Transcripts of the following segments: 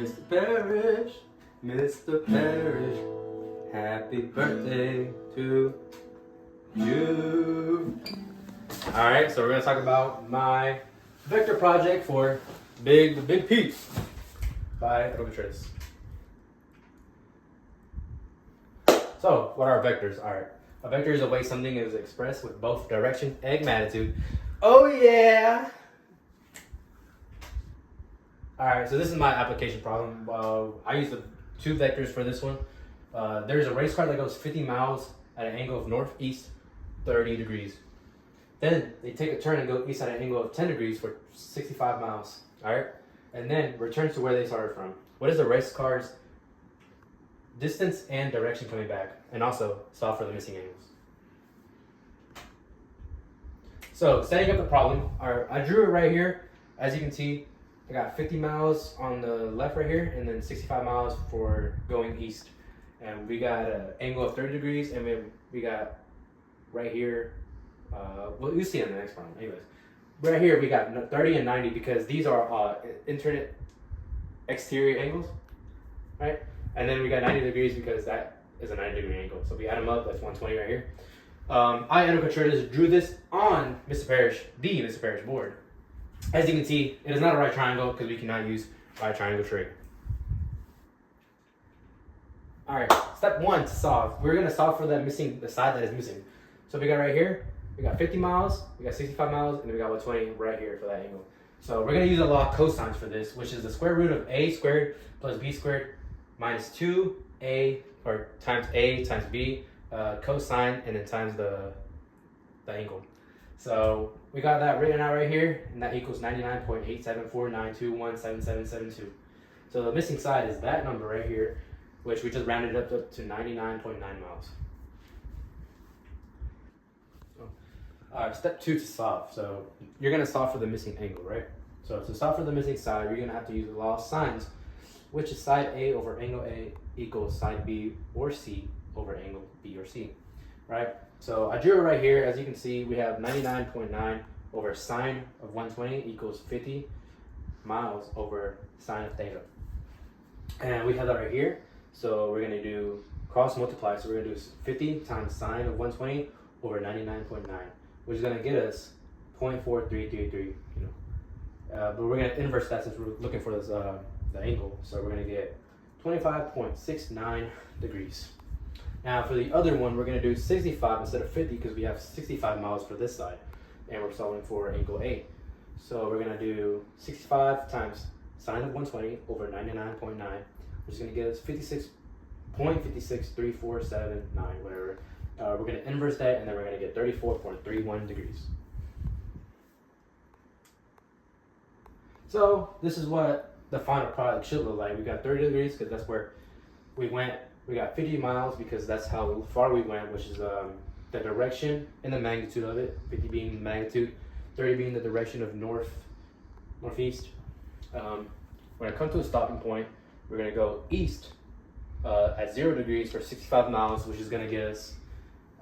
Mr. Parish, Mr. Parish, happy birthday to you. Alright, so we're going to talk about my vector project for the Big Piece by Adobe Trace. So, what are vectors? Alright, a vector is a way something is expressed with both direction and magnitude. Oh yeah! Alright, so this is my application problem. I use the two vectors for this one. There's a race car that goes 50 miles at an angle of northeast 30 degrees. Then they take a turn and go east at an angle of 10 degrees for 65 miles. Alright? And then return to where they started from. What is the race car's distance and direction coming back? And also solve for the missing angles. So setting up the problem, I drew it right here. As you can see, I got 50 miles on the left right here, and then 65 miles for going east. And we got an angle of 30 degrees, and then we got right here, well, you'll see it in the next problem. Anyways, right here we got 30 and 90 because these are alternate exterior angles, right? And then we got 90 degrees because that is a 90-degree angle. So if we add them up, that's 120 right here. I, Adobe Trace, drew this on Mr. Parish board. As you can see, it is not a right triangle because we cannot use right triangle trig. Alright, step one to solve. We're going to solve for the side that is missing. So we got right here, we got 50 miles, we got 65 miles, and then we got 120 right here for that angle. So we're going to use a law of cosines for this, which is the square root of a squared plus b squared minus 2a, or times a times b, cosine, and then times the angle. So we got that written out right here, and that equals 99.87492177772. So the missing side is that number right here, which we just rounded up to 99.9 miles. Alright, step two to solve. So you're going to solve for the missing angle, right? So to solve for the missing side, you're going to have to use the law of sines, which is side A over angle A equals side B or C over angle B or C, right? So I drew it right here. As you can see, we have 99.9 over sine of 120 equals 50 miles over sine of theta. And we have that right here. So we're going to do cross multiply. So we're going to do 50 times sine of 120 over 99.9, which is going to get us 0.4333, but we're going to inverse that since we're looking for this, the angle. So we're going to get 25.69 degrees. Now for the other one, we're going to do 65 instead of 50 because we have 65 miles for this side, and we're solving for angle A. So we're going to do 65 times sine of 120 over 99.9, which is going to get us 56.56347.9, whatever. We're going to inverse that, and then we're going to get 34.31 degrees. So this is what the final product should look like. We got 30 degrees because that's where we went. We got 50 miles because that's how far we went, which is the direction and the magnitude of it. 50 being the magnitude, 30 being the direction of northeast. When I come to a stopping point, we're going to go east at 0 degrees for 65 miles, which is going to get us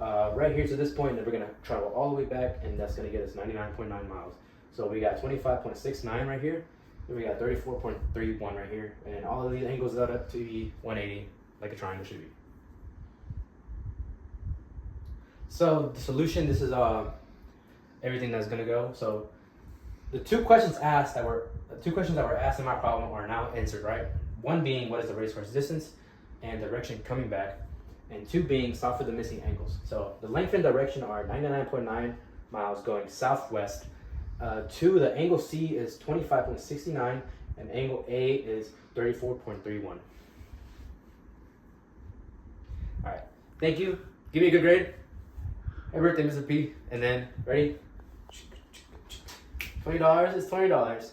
right here to this point, and then we're going to travel all the way back, and that's going to get us 99.9 miles. So we got 25.69 right here, then we got 34.31 right here, and all of these angles add up to be 180, like a triangle should be. So the solution, this is everything that's going to go. So the two questions that were asked in my problem are now answered, right? One being what is the race car's distance and direction coming back, and two being solve for the missing angles. So the length and direction are 99.9 miles going southwest. Two, the angle C is 25.69 and angle A is 34.31. All right, thank you. Give me a good grade. Happy birthday, Mr. P. And then, ready? $20 is $20.